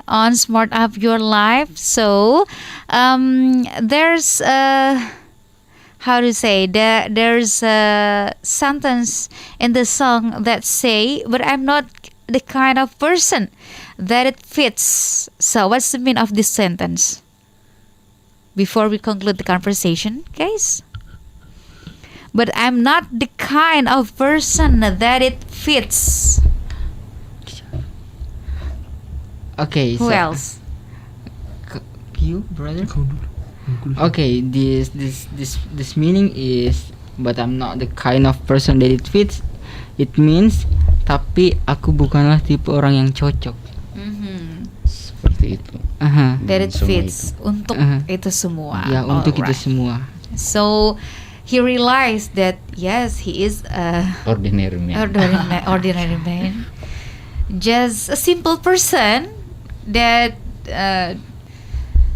on Smart Up Your Life. So, there's how to say that there's a sentence in the song that say, "But I'm not the kind of person that it fits." So, what's the meaning of this sentence? Before we conclude the conversation, guys. But I'm not the kind of person that it fits. Okay, Who so else? you, brother. Kau dulu. Okay, this meaning is, but I'm not the kind of person that it fits. It means, tapi aku bukanlah tipe orang yang cocok. Mhm. Seperti itu. Aha. That it Semua fits untuk itu semua. Ya, untuk kita Alright. semua. So he realized that yes, he is a Ordinary man. ordinary man, just a simple person that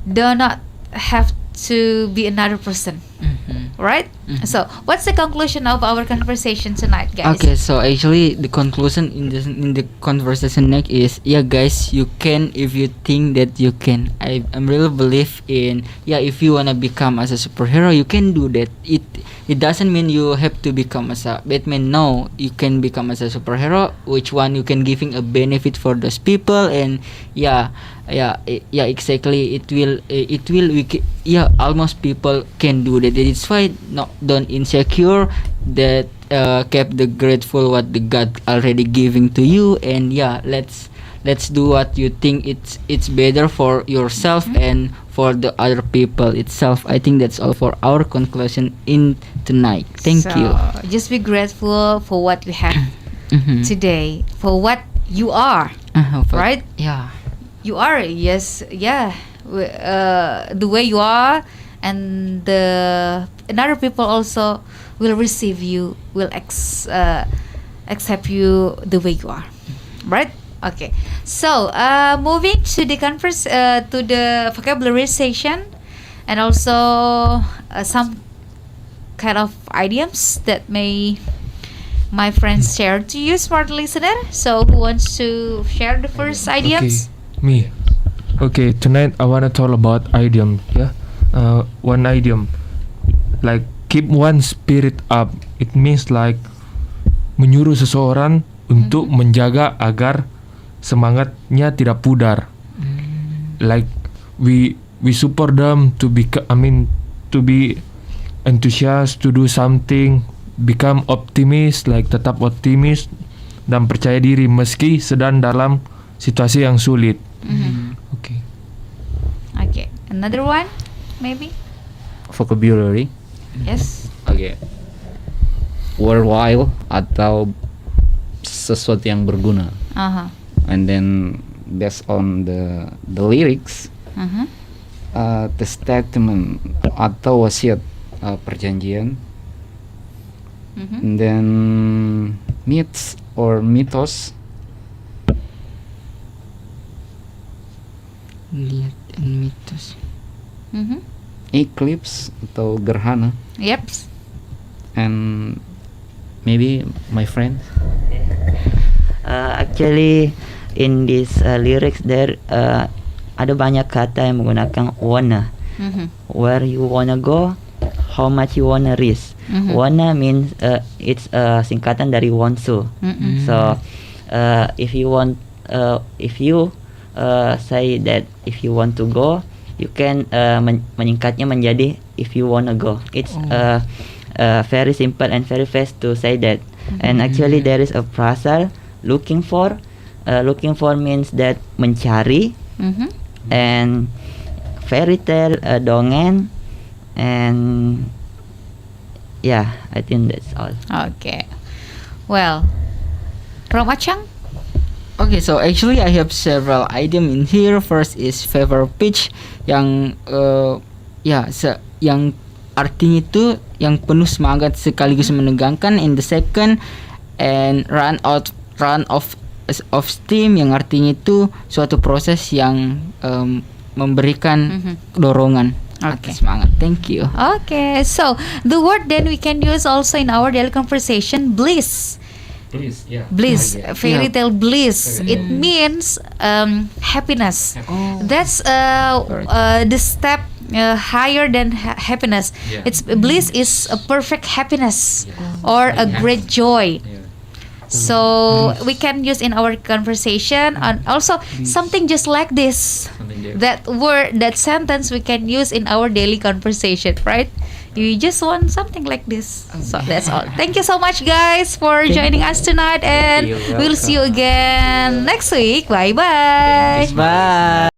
do not have to be another person, Mhm. right? Mhm. So what's the conclusion of our conversation tonight, guys? Okay, so actually the conclusion in the conversation next is, yeah guys, you can if you think that you can. I'm really believe in, yeah, if you wanna become as a superhero, you can do that. It doesn't mean you have to become as a Batman. No, you can become as a superhero. Which one you can giving a benefit for those people, and yeah, exactly. Almost people can do that. It's why don't insecure that kept the grateful what the God already giving to you, and yeah, let's do what you think it's better for yourself and for the other people itself. I think that's all for our conclusion in tonight. Thank So, you. just be grateful for what we have Mhm. today, for what you are, right? Yeah. You are, yes, yeah. The way you are, and the another people also will receive you, will accept you the way you are, right? Okay. So, moving to the to the vocabulary session, and also some kind of idioms that my friends share to you, smart listener. So, who wants to share the first idioms? Okay, me. Okay, tonight I wanna talk about idiom. Yeah, one idiom, like keep one spirit up. It means like menyuruh seseorang untuk menjaga agar semangatnya tidak pudar. Like we support them to to be enthusiastic to do something, become optimist, like tetap optimis dan percaya diri meski sedang dalam situasi yang sulit. Okay. Okay, another one, maybe. Vocabulary. Yes. Oke. Worthwhile atau sesuatu yang berguna. And then based on the lyrics, the statement atau wasiat, perjanjian. And then myths or mythos, Lihat and mitos. eclipse atau gerhana, Yep. and maybe my friend. Actually, in this lyrics there ada banyak kata yang menggunakan wanna. Where you wanna go, how much you wanna risk. Wanna means it's singkatan dari want to. So if you want, if you say that if you want to go, you can menyingkatnya menjadi if you wanna go. It's very simple and very fast to say that. And actually there is a phrasal looking for. Looking for means that mencari, and fairy tale, dongeng, and yeah, I think that's all. Okay. Well, Romachang. Okay, so actually I have several item in here. First is fever pitch, yang yang artinya itu yang penuh semangat sekaligus menegangkan. And the second, and run of steam, yang artinya itu suatu proses yang memberikan dorongan atau semangat. Thank you. Okay, so the word then we can use also in our daily conversation, bliss. Bliss, yeah. Bliss, Yeah. fairy Yeah. tale bliss. Fairy It tale. means happiness. Oh. That's the step higher than happiness. Yeah. It's bliss is a perfect happiness Yeah. or a great joy. Yeah. So we can use in our conversation, and also something just like this. Something there. That word, that sentence, we can use in our daily conversation, right? You just want something like this. So that's all. Thank you so much, guys, for joining us tonight, and you. we'll see you again next week. Bye bye. Bye.